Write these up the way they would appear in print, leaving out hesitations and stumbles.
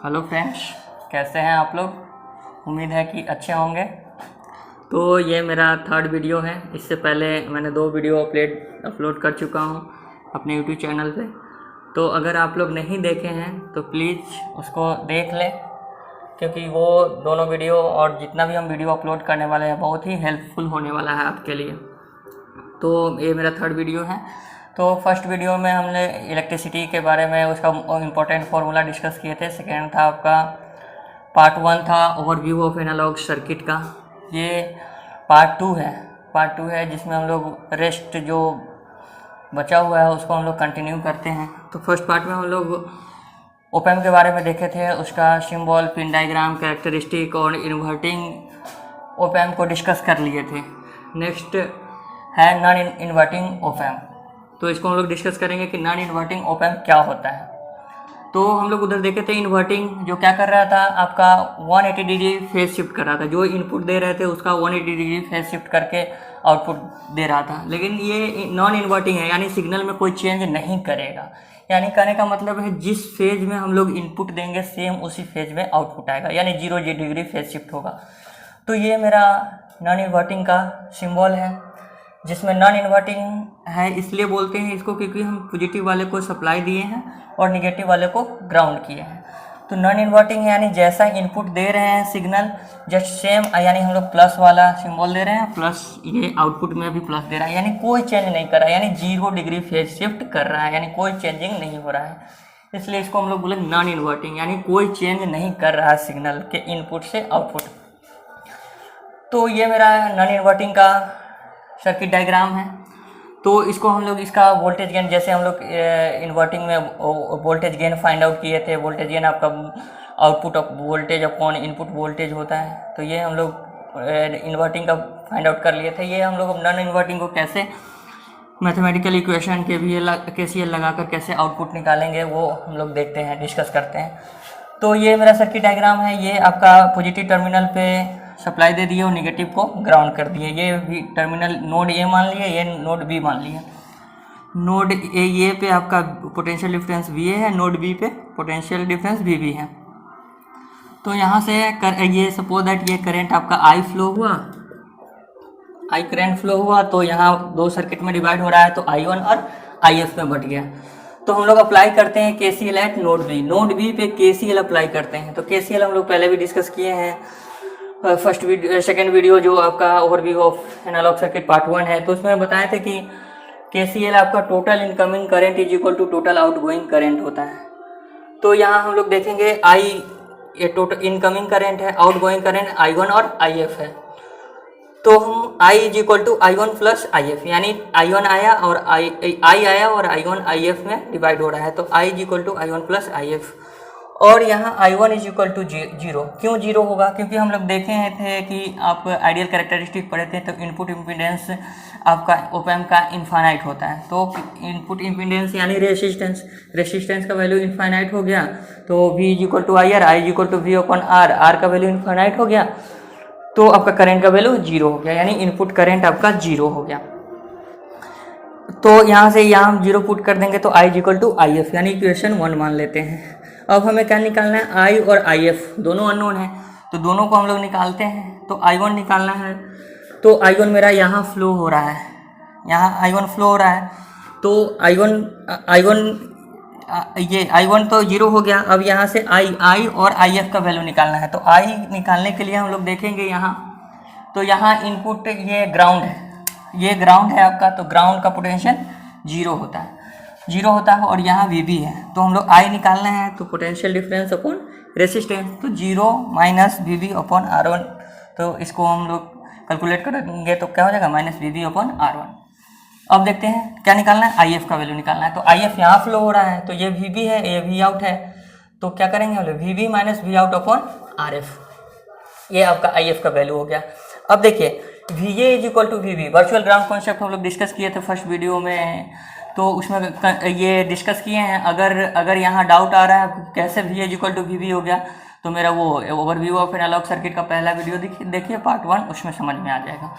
Hello friends, कैसे हैं आप लोग। उम्मीद है कि अच्छे होंगे। तो ये मेरा थर्ड वीडियो है। इससे पहले मैंने 2 वीडियो अपलोड कर चुका हूँ अपने यूट्यूब चैनल पे। तो अगर आप लोग नहीं देखे हैं तो प्लीज़ उसको देख लें, क्योंकि वो दोनों वीडियो और जितना भी हम वीडियो अपलोड करने वाले हैं बहुत ही हेल्पफुल होने वाला है आपके लिए। तो ये मेरा थर्ड वीडियो है। तो फर्स्ट वीडियो में हमने इलेक्ट्रिसिटी के बारे में उसका इम्पोर्टेंट फार्मूला डिस्कस किए थे। सेकेंड था आपका पार्ट 1 था ओवरव्यू ऑफ एनालॉग सर्किट का। ये पार्ट 2 है जिसमें हम लोग रेस्ट जो बचा हुआ है उसको हम लोग कंटिन्यू करते हैं। तो फर्स्ट पार्ट में हम लोग ओप एम्प के बारे में देखे थे, उसका सिंबल, पिन डायग्राम, कैरेक्टरिस्टिक और इन्वर्टिंग ओप एम्प को डिस्कस कर लिए थे। नेक्स्ट है नॉन इन्वर्टिंग ओप एम्प। तो इसको हम लोग डिस्कस करेंगे कि नॉन इन्वर्टिंग ओप एम्प क्या होता है। तो हम लोग उधर देखे थे इन्वर्टिंग जो क्या कर रहा था, आपका 180 डिग्री फेज शिफ्ट कर रहा था। जो इनपुट दे रहे थे उसका 180 डिग्री फेज शिफ्ट करके आउटपुट दे रहा था। लेकिन ये नॉन इन्वर्टिंग है, यानी सिग्नल में कोई चेंज नहीं करेगा। यानी कहने का मतलब है जिस फेज में हम लोग इनपुट देंगे सेम उसी फेज में आउटपुट आएगा, यानी 0 डिग्री फेज शिफ्ट होगा। तो ये मेरा नॉन इन्वर्टिंग का सिंबल है, जिसमें नॉन इन्वर्टिंग है इसलिए बोलते हैं इसको क्योंकि हम पॉजिटिव वाले को सप्लाई दिए हैं और निगेटिव वाले को ग्राउंड किए हैं। तो नॉन इन्वर्टिंग यानी जैसा इनपुट दे रहे हैं सिग्नल जस्ट सेम, यानी हम लोग प्लस वाला सिंबल दे रहे हैं, प्लस ये आउटपुट में भी प्लस दे रहा है, यानी कोई चेंज नहीं कर रहा है, यानी 0 डिग्री फेज शिफ्ट कर रहा है, यानी कोई चेंजिंग नहीं हो रहा है। इसलिए इसको हम लोग बोले नॉन इन्वर्टिंग, यानी कोई चेंज नहीं कर रहा है सिग्नल के इनपुट से आउटपुट। तो ये मेरा नॉन इन्वर्टिंग का सर्किट डायग्राम है। तो इसको हम लोग इसका वोल्टेज गेन, जैसे हम लोग इन्वर्टिंग में वोल्टेज गेन फाइंड आउट किए थे। वोल्टेज गेन आपका output of voltage upon input voltage होता है। तो ये हम लोग इन्वर्टिंग का फाइंड आउट कर लिए थे। ये हम लोग नॉन इन्वर्टिंग को कैसे मैथमेटिकल इक्वेशन के भी KCL लगाकर कैसे आउटपुट निकालेंगे वो हम लोग देखते हैं, डिस्कस करते हैं। तो ये मेरा सर्किट डायग्राम है। ये आपका पॉजिटिव टर्मिनल पे सप्लाई दे दिए और निगेटिव को ग्राउंड कर दिए। ये भी टर्मिनल नोड ए मान लिए, ये नोड बी मान लिए। नोड ए पे आपका पोटेंशियल डिफरेंस VA है, नोड बी पे पोटेंशियल डिफरेंस VB है। तो यहाँ से ये सपोज दैट ये करंट आपका I करंट फ्लो हुआ। तो यहाँ 2 सर्किट में डिवाइड हो रहा है, तो I1 और IF में बट गया। तो हम लोग अप्लाई करते हैं KCL एट नोड बी पे KCL अप्लाई करते हैं। तो KCL हम लोग पहले भी डिस्कस किए हैं। सेकेंड वीडियो जो आपका overview of analog circuit part 1 है, तो उसमें बताए थे कि KCL आपका total incoming current is equal to total outgoing current होता है। तो यहाँ हम लोग देखेंगे ये टोटल इनकमिंग करंट है, आउटगोइंग करंट I1 और IF है। तो हम I is equal to I1 plus IF, यानी I1 आया और I आया और I1 IF में डिवाइड हो रहा है। तो I is equal to I1 plus IF। और यहाँ I1 इज इक्वल टू 0। क्यों 0 होगा? क्योंकि हम लोग देखे थे कि आप आइडियल कैरेक्टरिस्टिक पढ़े थे, तो इनपुट इम्पीडेंस आपका ओप एम्प का इनफाइनाइट होता है। तो इनपुट इम्पीडेंस यानी रेसिस्टेंस का वैल्यू इनफाइनाइट हो गया। तो V is equal to IR, I is equal to V upon R का वैल्यू इनफाइनाइट हो गया। तो आपका करंट का वैल्यू 0 हो गया, यानी इनपुट करंट आपका 0 हो गया। तो यहाँ से यहाँ हम 0 पुट कर देंगे तो I is equal to IF, यानी इक्वेशन 1 मान लेते हैं। अब हमें क्या निकालना है? I और IF दोनों अननोन है, तो दोनों को हम लोग निकालते हैं। तो I1 निकालना है। तो I1 मेरा यहाँ फ्लो हो रहा है, यहाँ I1 फ्लो हो रहा है। तो I1 तो 0 हो गया। अब यहाँ से I और IF का वैल्यू निकालना है। तो I निकालने के लिए हम लोग देखेंगे यहाँ, तो यहाँ इनपुट ये ग्राउंड है आपका। तो ग्राउंड का पोटेंशियल 0 होता है और यहाँ VB है। तो हम लोग I निकालना है, तो पोटेंशियल डिफरेंस अपॉन रेसिस्टेंस, तो 0 माइनस VB अपॉन R1। तो इसको हम लोग कैलकुलेट करेंगे तो क्या हो जाएगा? Minus VB upon R1। अब देखते हैं क्या निकालना है? IF का वैल्यू निकालना है। तो IF यहाँ फ्लो हो रहा है, तो ये VB है, ये V आउट है। तो क्या करेंगे हम लोग? VB minus V out upon RF, ये आपका IF का वैल्यू हो गया। अब देखिए VA is equal to VB, virtual ground concept हम लोग डिस्कस किए थे फर्स्ट वीडियो में। तो उसमें ये डिस्कस किए हैं। अगर यहाँ डाउट आ रहा है कैसे VA is equal to VB हो गया, तो मेरा वो ओवरव्यू ऑफ एनालॉग सर्किट का पहला वीडियो देखिए पार्ट 1, उसमें समझ में आ जाएगा।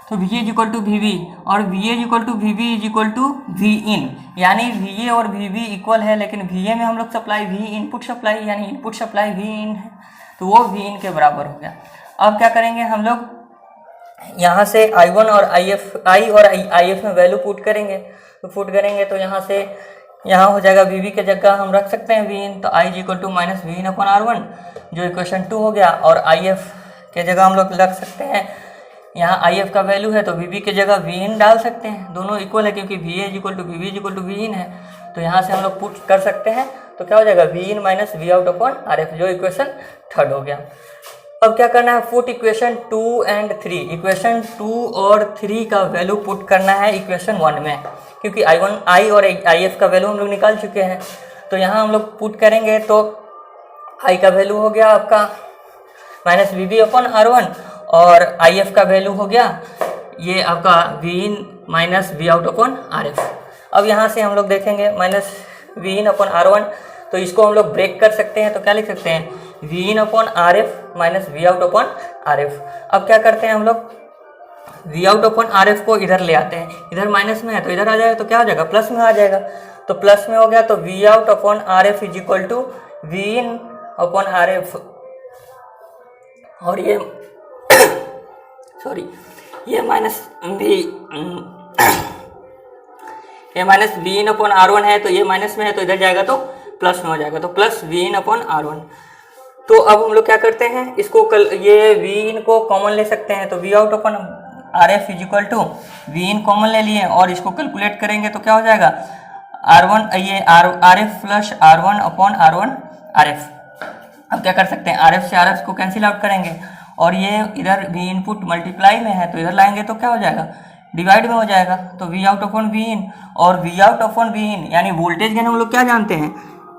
तो V is equal to V V, और V is equal to V V is equal to V in, यानी वी ए और वी वी इक्वल है, लेकिन वी ए में हम लोग सप्लाई वी इनपुट सप्लाई यानी इनपुट सप्लाई वी इन है, तो वो वी इन के बराबर हो गया। अब क्या करेंगे हम लोग, यहाँ से I1 और I और IF में वैल्यू पुट करेंगे, तो यहाँ से यहाँ हो जाएगा वी वी के जगह हम रख सकते हैं वी इन, तो I is equal to minus V in upon R1 जो इक्वेशन 2 हो गया, और IF के जगह हम लोग रख सकते हैं, यहाँ IF का वैल्यू है तो वी वी के जगह वी इन डाल सकते हैं, दोनों इक्वल है क्योंकि V A is equal to V V is equal to V in है, तो यहाँ से हम लोग पुट कर सकते हैं, तो क्या हो जाएगा V in minus V out upon RF जो इक्वेशन 3 हो गया। अब क्या करना है, पुट इक्वेशन 2 एंड 3, इक्वेशन 2 और 3 का वैल्यू पुट करना है इक्वेशन 1 में, क्योंकि I और IF का वैल्यू हम लोग निकाल चुके हैं, तो यहाँ हम लोग पुट करेंगे, तो I का वैल्यू हो गया आपका minus we we upon R1 और IF का वैल्यू हो गया ये आपका V in minus V out upon RF। अब यहाँ से हम लोग देखेंगे minus V in upon R1, तो इसको हम लोग ब्रेक कर सकते हैं, तो क्या लिख सकते हैं, V in upon RF minus V out upon RF। अब क्या करते हैं हम लोग, वी आउट अपॉन RF को इधर ले आते हैं, इधर माइनस में है तो इधर आ जाएगा, तो क्या हो जाएगा, प्लस में आ जाएगा, तो प्लस में हो गया, तो V out upon RF is equal to V in upon RF, और ये सॉरी ये minus V in upon R1 है, तो ये माइनस में है तो इधर जाएगा तो प्लस में हो जाएगा, तो plus we in upon R1। तो अब हम लोग क्या करते हैं, इसको ये वी इन को कॉमन ले सकते हैं, तो V out upon RF is equal to V in common ले लिए और इसको कैलकुलेट करेंगे तो क्या हो जाएगा, R1 ये RF plus R1 upon R1 RF। अब क्या कर सकते हैं, RF से RF को कैंसिल आउट करेंगे, और ये इधर वी इनपुट मल्टीप्लाई में है तो इधर लाएंगे तो क्या हो जाएगा, डिवाइड में हो जाएगा, तो वी आउट अपॉन वी इन, और we out upon we in यानी वोल्टेज गेन हम लोग क्या जानते हैं,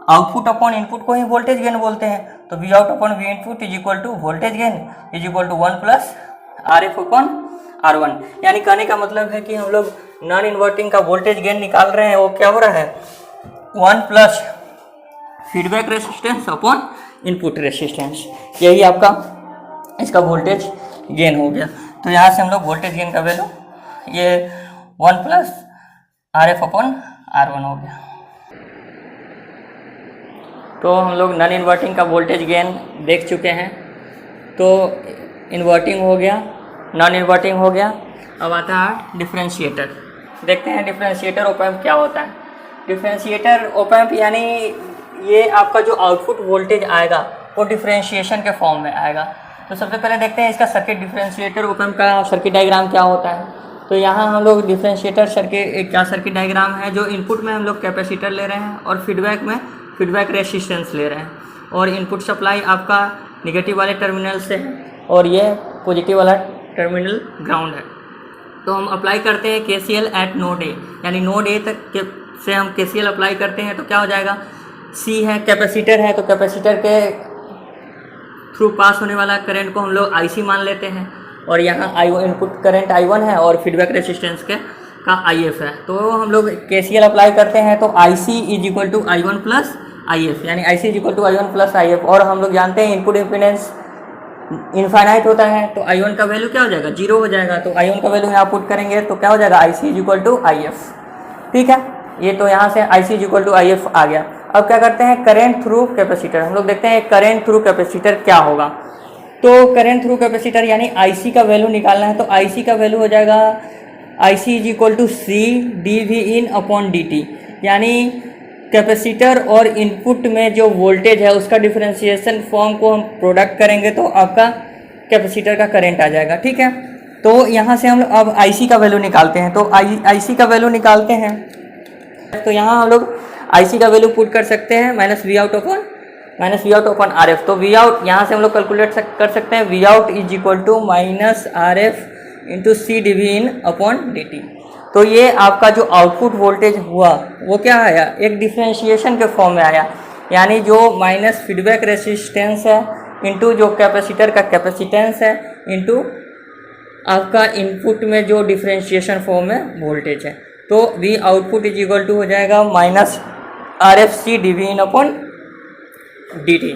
आउटपुट अपॉन इनपुट को ही वोल्टेज गेन बोलते हैं, तो V out upon V input is equal to voltage gain is equal to 1 plus RF upon R1। यानी कहने का मतलब है कि हम लोग नॉन इन्वर्टिंग का वोल्टेज गेन निकाल रहे हैं, वो क्या हो रहा है, 1 plus feedback resistance upon input resistance, यही आपका इसका वोल्टेज गेन हो गया। तो यहाँ से हम लोग वोल्टेज गेन का वैल्यू ये 1 प्लस RF अपॉन R1 हो गया। तो हम लोग नॉन इन्वर्टिंग का वोल्टेज गेन देख चुके हैं, तो इन्वर्टिंग हो गया, नॉन इन्वर्टिंग हो गया। अब आता है डिफरेंशिएटर। देखते हैं डिफरेंशिएटर ऑप एम्प क्या होता है। डिफरेंशिएटर ऑप एम्प यानी ये आपका जो आउटपुट वोल्टेज आएगा वो डिफरेंशिएशन के फॉर्म में आएगा। तो सबसे पहले देखते हैं इसका सर्किट, डिफरेंशिएटर ऑप एम्प का सर्किट डायग्राम क्या होता है। तो यहाँ हम लोग डिफरेंशिएटर सर्किट क्या सर्किट डायग्राम है, जो इनपुट में हम लोग कैपेसिटर ले रहे हैं और फीडबैक में फीडबैक रेसिस्टेंस ले रहे हैं, और इनपुट सप्लाई आपका निगेटिव वाले टर्मिनल से है और ये पॉजिटिव वाला टर्मिनल ग्राउंड है। तो हम अप्लाई करते हैं KCL एट नोड ए, यानी नोड ए तक से हम KCL अप्लाई करते हैं तो क्या हो जाएगा, C है कैपेसिटर है, तो कैपेसिटर के थ्रू पास होने वाला करंट को हम लोग IC मान लेते हैं, और यहाँ इनपुट करंट I1 है और फीडबैक रेसिस्टेंस का IF है। तो हम लोग KCL अप्लाई करते हैं तो IC is equal to I1 plus IF, यानी IC is equal to I1 plus IF। और हम लोग जानते हैं इनपुट इम्पीडेंस इनफाइनाइट होता है, तो I1 का वैल्यू क्या हो जाएगा, 0 हो जाएगा। तो I1 का वैल्यू यहाँ पुट करेंगे तो क्या हो जाएगा, IC is equal to IF। ठीक है, ये तो यहाँ से IC is equal to IF आ गया। अब क्या करते हैं, करेंट थ्रू कैपेसिटर। हम लोग देखते हैं करेंट थ्रू कैपेसिटर क्या होगा। तो करेंट थ्रू कैपेसिटर यानी IC का वैल्यू निकालना है, तो IC का वैल्यू हो जाएगा IC is equal to C dV in upon dt, यानी कैपेसिटर और इनपुट में जो वोल्टेज है उसका डिफरेंशिएशन फॉर्म को हम प्रोडक्ट करेंगे तो आपका कैपेसिटर का करंट आ जाएगा। ठीक है, तो यहाँ से हम अब IC का वैल्यू निकालते हैं। तो IC का वैल्यू निकालते हैं, तो यहाँ हम लोग IC का वैल्यू पुट कर सकते हैं minus V out upon RF। तो वी आउट यहाँ से हम लोग कैलकुलेट कर सकते हैं, V out is equal to minus RF into C dV in upon dt। तो ये आपका जो आउटपुट वोल्टेज हुआ वो क्या आया, एक डिफरेंशिएशन के फॉर्म में आया, यानी जो माइनस फीडबैक रेसिस्टेंस है इंटू जो कैपेसिटर का कैपेसिटेंस है इंटू आपका इनपुट में जो डिफरेंशिएशन फॉर्म में वोल्टेज है। तो V output is equal to हो जाएगा minus RF C dV in upon dt।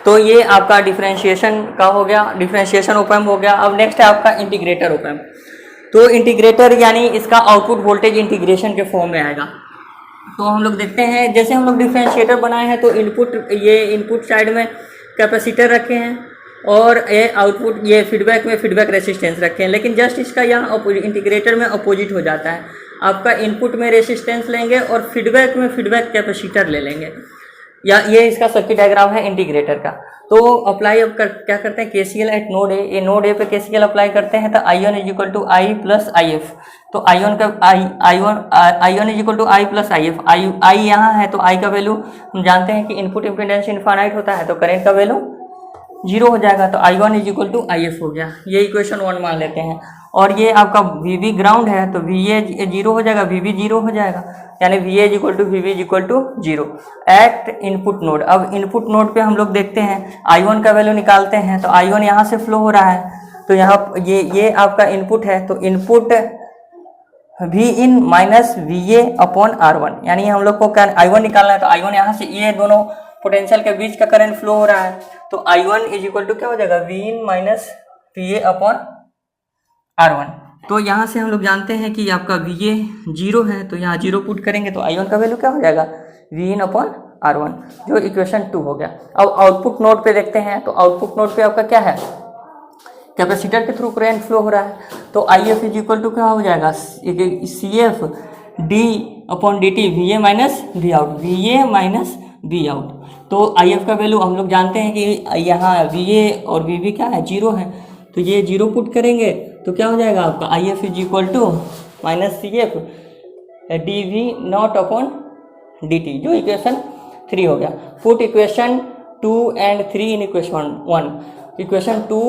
तो ये आपका डिफरेंशिएशन का हो गया, डिफरेंशिएशन ऑप एम्प हो गया। अब नेक्स्ट है आपका इंटीग्रेटर ऑप एम्प। तो इंटीग्रेटर यानी इसका आउटपुट वोल्टेज इंटीग्रेशन के फॉर्म में आएगा। तो हम लोग देखते हैं, जैसे हम लोग डिफरेंशिएटर बनाए हैं तो इनपुट साइड में कैपेसिटर रखे हैं और ये आउटपुट ये फीडबैक में फीडबैक रेसिस्टेंस रखे हैं। लेकिन जस्ट इसका यहाँ इंटीग्रेटर में अपोजिट हो जाता है, आपका इनपुट में रेसिस्टेंस लेंगे और फीडबैक में फीडबैक कैपेसिटर ले लेंगे। या ये इसका सर्किट डायग्राम है इंटीग्रेटर का। तो अप्लाई अब क्या करते हैं, केसीएल एट नोड ए। ये नोड ए पे केसीएल अप्लाई करते हैं तो I1 is equal to I plus I F. तो I1 is equal to I plus I F. I यहाँ है तो आई का वैल्यू हम जानते हैं कि इनपुट इम्पीडेंस इनफाइनाइट होता है तो करंट का वैल्यू 0 हो जाएगा। तो I1 is equal to I F हो गया, ये इक्वेशन 1 मान लेते हैं। और ये आपका VB ग्राउंड है तो VA 0 हो जाएगा, VB 0 हो जाएगा, यानी VA is equal to VB is equal to 0 at input node. अब इनपुट नोड पे हम लोग देखते हैं I1 का वैल्यू निकालते हैं तो I1 यहाँ से फ्लो हो रहा है तो यहाँ ये आपका इनपुट है तो इनपुट V इन माइनस VA अपॉन R1, यानी हम लोग को I1 निकालना है तो I1 यहाँ से ये दोनों पोटेंशियल के बीच का करंट फ्लो हो रहा है तो I1 इज इक्वल टू क्या हो जाएगा, V इन माइनस VA अपॉन R1। तो यहाँ से हम लोग जानते हैं कि आपका VA 0 है तो यहाँ 0 पुट करेंगे तो I1 का वैल्यू क्या हो जाएगा, V इन अपॉन R1, जो इक्वेशन 2 हो गया। अब आउटपुट नोड पे देखते हैं तो आउटपुट नोड पे आपका क्या है, कैपेसिटर के थ्रू करंट फ्लो हो रहा है तो IF इज इक्वल टू क्या हो जाएगा, CF D upon DT VA minus V out, VA minus V out. तो IF का वैल्यू हम लोग जानते हैं कि यहाँ VA और VB क्या है, 0 है तो ये 0 पुट करेंगे तो क्या हो जाएगा आपका IF is equal to minus CF DV not upon DT, जो इक्वेशन 3 हो गया। Put equation 2 and 3 in equation 1। Equation 2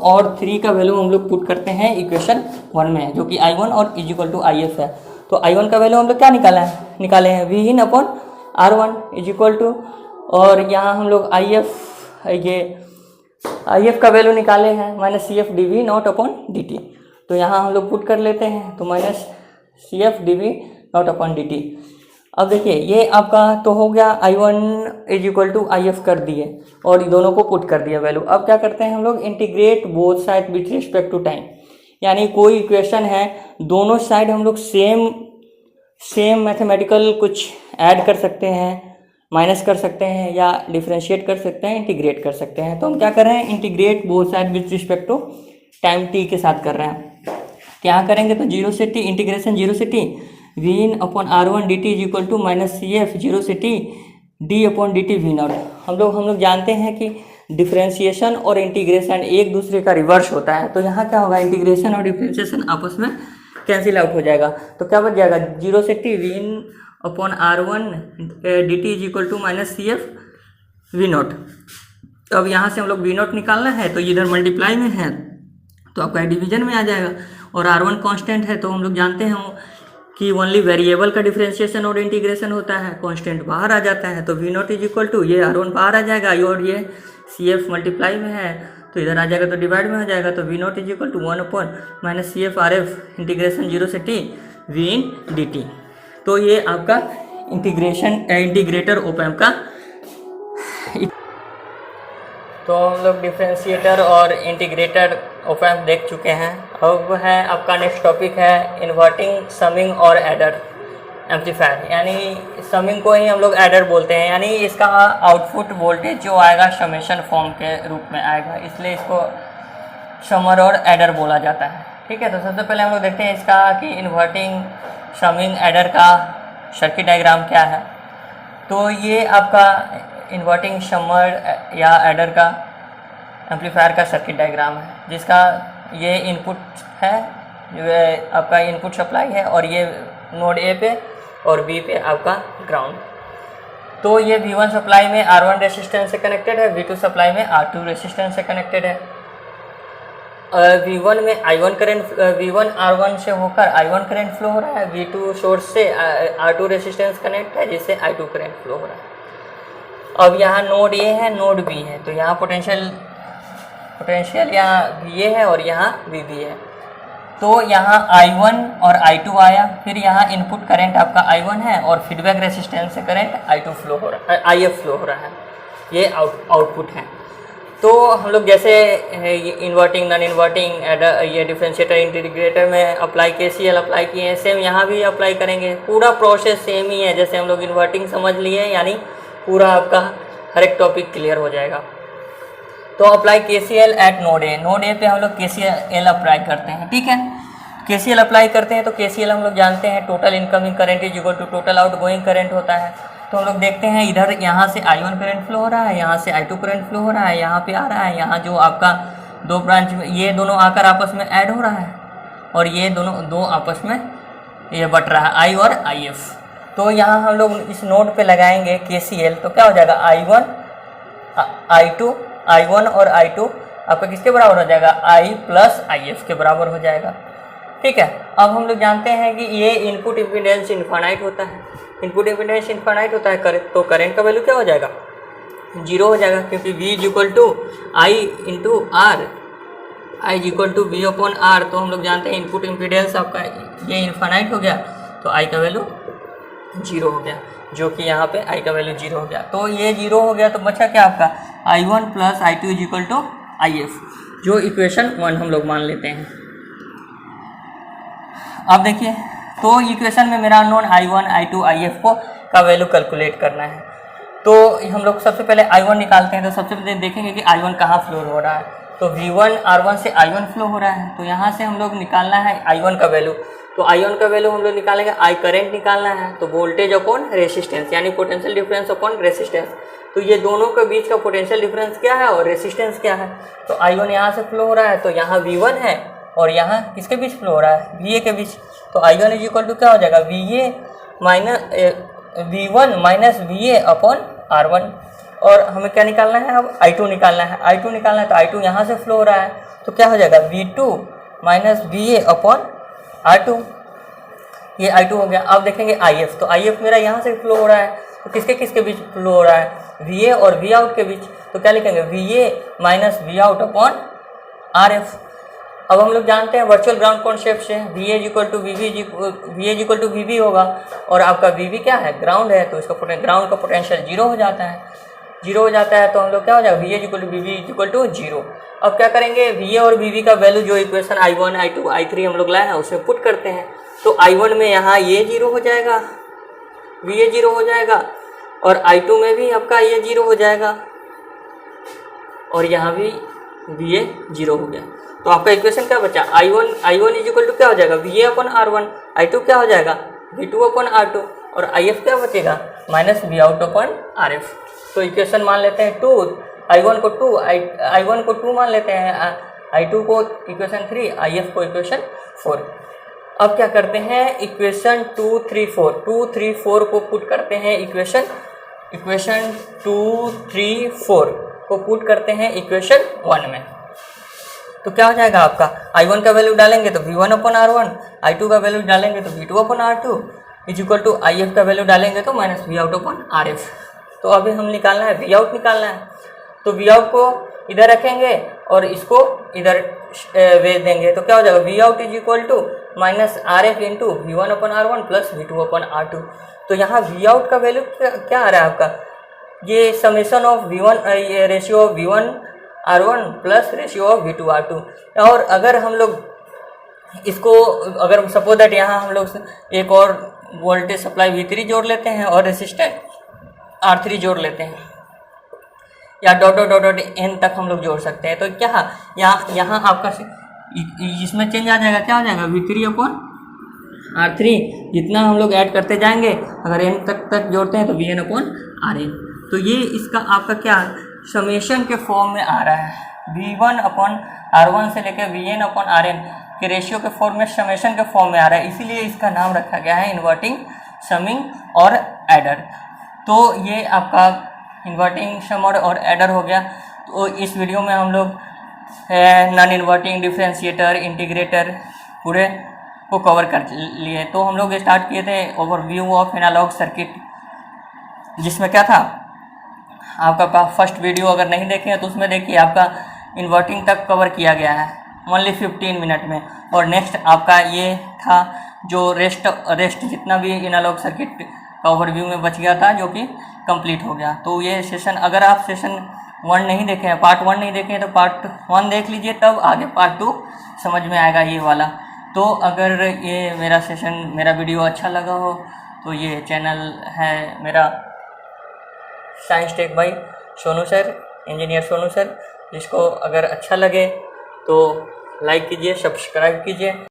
और 3 का वैल्यू हम लोग पुट करते हैं इक्वेशन 1 में, जो कि I1 और इज इक्वल टू IF है। तो I1 का वैल्यू हम लोग क्या निकाले हैं V in upon R1 is equal to, और यहाँ हम लोग IF का वैल्यू निकाले हैं minus CF DV not upon DT। तो यहाँ हम लोग पुट कर लेते हैं तो minus CF DV not upon DT। अब देखिए ये आपका तो हो गया I1 is equal to IF कर दिए और दोनों को पुट कर दिया वैल्यू। अब क्या करते हैं हम लोग, integrate both side with respect to time, यानी कोई इक्वेशन है दोनों साइड हम लोग सेम मैथमेटिकल कुछ ऐड कर सकते हैं, माइनस कर सकते हैं या डिफरेंशिएट कर सकते हैं, इंटीग्रेट कर सकते हैं। तो हम क्या कर रहे हैं, integrate both side with respect to time t के साथ कर रहे हैं। क्या करेंगे तो 0 से t, इंटीग्रेशन 0 से t V in upon R1 DT is equal to minus CF 0 से t D upon DT V not. हम लोग जानते हैं कि डिफरेंशिएशन और इंटीग्रेशन एक दूसरे का रिवर्स होता है, तो यहाँ क्या होगा, इंटीग्रेशन और डिफरेंशिएशन आपस में कैंसिल आउट हो जाएगा। तो क्या बच जाएगा, 0 से t V in upon R1 DT is equal to minus CF V not. अब यहाँ से हम लोग V नॉट निकालना है तो इधर मल्टीप्लाई में है तो आपका डिवीजन में आ जाएगा, और R1 कांस्टेंट है तो हम लोग जानते हैं कि ओनली वेरिएबल का डिफरेंशिएशन और इंटीग्रेशन होता है, कांस्टेंट बाहर आ जाता है तो V not is equal to ये R1 बाहर आ जाएगा और ये CF मल्टीप्लाई में है तो इधर आ जाएगा तो डिवाइड में हो जाएगा। तो V not is equal to 1 upon minus CF RF integration 0 से t V इन DT। तो ये आपका इंटीग्रेटर ऑप एम्प का। तो हम लोग डिफरेंशिएटर और इंटीग्रेटर ऑप एम्प देख चुके हैं। अब है आपका नेक्स्ट टॉपिक है इन्वर्टिंग, समिंग और एडर एम्पलीफायर, यानी समिंग को ही हम लोग एडर बोलते हैं, यानी इसका आउटपुट वोल्टेज जो आएगा समेशन फॉर्म के रूप में आएगा, इसलिए इसको समर और एडर बोला जाता है। ठीक है, तो सबसे पहले हम लोग देखते हैं इसका कि इन्वर्टिंग, समिंग, एडर का सर्किट डायग्राम क्या है। तो ये आपका इन्वर्टिंग, समर या एडर का एम्पलीफायर का सर्किट डायग्राम है, जिसका ये इनपुट है, जो आपका इनपुट सप्लाई है, और ये नोड ए पे और बी पे आपका ग्राउंड। तो ये V1 सप्लाई में R1 रेसिस्टेंस से कनेक्टेड है, V2 सप्लाई में R2 रेसिस्टेंस से कनेक्टेड है। V1 में I1 करंट, V1 R1 से होकर I1 करंट फ्लो हो रहा है, V2 सोर्स से R2 रेसिस्टेंस कनेक्ट है जिससे I2 करंट फ्लो हो रहा है। अब यहाँ नोड ए है, नोड बी है, तो यहाँ पोटेंशियल यहाँ VA है और यहाँ VB है। तो यहाँ I1 और I2 आया, फिर यहाँ इनपुट करंट आपका I1 है और फीडबैक रेसिस्टेंस से करंट I2 फ्लो हो रहा है, IF फ्लो हो रहा है। ये आउटपुट है। तो हम लोग जैसे इन्वर्टिंग, नॉन इन्वर्टिंग, ये डिफरेंशिएटर, इंटीग्रेटर में अप्लाई KCL अप्लाई किए हैं, सेम यहाँ भी अप्लाई करेंगे। पूरा प्रोसेस सेम ही है, जैसे हम लोग इन्वर्टिंग समझ लिए, यानी पूरा आपका हर एक टॉपिक क्लियर हो जाएगा। तो apply KCL eight node A. Node A पे हम लोग KCL अप्लाई करते हैं, ठीक है। KCL अप्लाई करते हैं तो KCL हम लोग जानते हैं total incoming current is equal to total outgoing current होता है। तो हम लोग देखते हैं इधर यहाँ से I1 करंट फ्लो हो रहा है, यहाँ से I2 करंट फ्लो हो रहा है, यहाँ पे आ रहा है, यहाँ जो आपका दो ब्रांच में ये दोनों आकर आपस में ऐड हो रहा है और ये दोनों दो आपस में ये बट रहा है I और IF। तो यहाँ हम लोग इस नोड पे लगाएंगे KCL, तो क्या हो जाएगा I1 और I2 आपका किसके बराबर हो जाएगा, I प्लस IF के बराबर हो जाएगा, ठीक है। अब हम लोग जानते हैं कि ये इनपुट इम्पीडेंस इनफाइनाइट होता है, इनपुट इम्पीडेंस इनफाइनाइट होता है तो करंट का वैल्यू क्या हो जाएगा, 0 हो जाएगा, क्योंकि V is equal to I into R, I is equal to V upon R. तो हम लोग जानते हैं इनपुट इम्पीडेंस आपका ये इनफाइनाइट हो गया तो I का वैल्यू 0 हो गया, जो कि यहाँ पे I का वैल्यू 0 हो गया। तो ये 0 हो गया तो बचा क्या आपका I1 plus I2 is equal to IF, जो इक्वेशन 1 हम लोग मान लेते हैं। अब देखिए, तो इक्वेशन में मेरा अननोन I1, I2, IF को का वैल्यू कैलकुलेट करना है। तो हम लोग सबसे पहले I1 निकालते हैं। तो सबसे पहले देखेंगे कि I1 कहाँ फ्लो हो रहा है। तो V1 R1 से I1 फ्लो हो रहा है, तो यहाँ से हम लोग निकालना है I1 का वैल्यू। तो I1 का वैल्यू हम लोग निकालेंगे, I करंट निकालना है, तो वोल्टेज अपॉन रेसिस्टेंस, यानी पोटेंशियल डिफरेंस अपॉन रेसिस्टेंस। तो ये दोनों के बीच का पोटेंशियल डिफरेंस क्या है और रेसिस्टेंस क्या है। तो I1 यहाँ से फ्लो हो रहा है, तो यहाँ V1 है और यहाँ किसके बीच फ्लो हो रहा है, VA के बीच। तो I1 इज इक्वल टू क्या हो जाएगा, V1 minus VA upon R1। और हमें क्या निकालना है, अब I2 निकालना है। I2 निकालना है तो I2 यहाँ से फ्लो हो रहा है, तो क्या हो जाएगा V2 minus VA upon R2, ये I2 हो गया। अब देखेंगे IF, तो IF मेरा यहाँ से फ्लो हो रहा है, तो किसके किसके बीच फ्लो हो रहा है, VA और V आउट के बीच। तो क्या लिखेंगे, VA minus V out upon RF। अब हम लोग जानते हैं वर्चुअल ग्राउंड कॉन्सेप्ट से VA इक्वल टू VB होगा, और आपका VB क्या है, ग्राउंड है, तो इसका ग्राउंड का पोटेंशियल 0 हो जाता है, 0 हो जाता है। तो हम लोग क्या हो जाएगा, VA equal to VB equal to 0। अब क्या करेंगे, VA और VB का वैल्यू जो इक्वेशन I1, I2, I3 हम लोग लाए हैं उसमें पुट करते हैं। तो I1 में यहाँ ये 0 हो जाएगा, VA 0 हो जाएगा, और I2 में भी आपका ये 0 हो जाएगा, और यहाँ भी VA 0 हो गया। तो आपका इक्वेशन क्या बचा, I1 इज इक्वल टू क्या हो जाएगा, VA अपॉन R1, I2 क्या हो जाएगा, V2 अपॉन R2, और IF क्या बचेगा, minus V out upon RF। तो इक्वेशन मान लेते हैं 2, I1 को 2 मान लेते हैं, I2 को इक्वेशन 3, IF को इक्वेशन 4। अब क्या करते हैं, इक्वेशन 2, 3, 4 को पुट करते हैं इक्वेशन 2, 3, 4 को पुट करते हैं इक्वेशन 1 में। तो क्या हो जाएगा आपका, I1 का वैल्यू डालेंगे तो V1 अपॉन R1, I2 का वैल्यू डालेंगे तो V2 upon R2 is equal to IF का वैल्यू डालेंगे तो minus V out upon RF। तो अभी हम निकालना है V आउट निकालना है, तो V आउट को इधर रखेंगे और इसको इधर भेज देंगे। तो क्या हो जाएगा, V out is equal to minus RF into V1 upon R1 plus V2 upon R2। तो यहाँ V आउट का वैल्यू क्या आ रहा है आपका, ये समेशन ऑफ V1, ये ratio of V1 R1 plus ratio of V2 R2। और अगर हम लोग इसको, अगर सपोज दैट यहाँ हम लोग एक और वोल्टेज सप्लाई V3 जोड़ लेते हैं और रेसिस्टेंस R3 जोड़ लेते हैं, या डॉट एन तक हम लोग जोड़ सकते हैं। तो क्या यहाँ आपका इसमें चेंज आ जाएगा, क्या हो जाएगा, V3 अपॉन R3। जितना हम लोग ऐड करते जाएंगे, अगर एन तक जोड़ते हैं तो VN अपॉन RN। तो ये इसका आपका क्या समेशन के फॉर्म में आ रहा है, V1 अपॉन R1 से लेकर VN अपॉन RN के रेशियो के फॉर्म में समेशन के फॉर्म में आ रहा है, इसीलिए इसका नाम रखा गया है इन्वर्टिंग, समिंग और एडर। तो ये आपका इन्वर्टिंग, समर और एडर हो गया। तो इस वीडियो में हम लोग नॉन इन्वर्टिंग, डिफरेंशिएटर, इंटीग्रेटर पूरे को कवर कर लिए। तो हम लोग स्टार्ट किए थे ओवरव्यू ऑफ एनालॉग सर्किट, जिसमें क्या था आपका फर्स्ट वीडियो अगर नहीं देखे हैं तो उसमें देखिए, आपका इन्वर्टिंग तक कवर किया गया है ओनली 15 मिनट में। और नेक्स्ट आपका ये था जो रेस्ट जितना भी एनालॉग सर्किट का ओवरव्यू में बच गया था, जो कि कंप्लीट हो गया। तो ये सेशन, अगर आप सेशन 1 नहीं देखे हैं, पार्ट 1 नहीं देखे हैं, तो पार्ट 1 देख लीजिए, तब आगे पार्ट 2 समझ में आएगा ये वाला। तो अगर ये मेरा वीडियो अच्छा लगा हो तो ये चैनल है मेरा science tech by Sonu sir, engineer Sonu sir, जिसको अगर अच्छा लगे तो लाइक कीजिए, सब्सक्राइब कीजिए।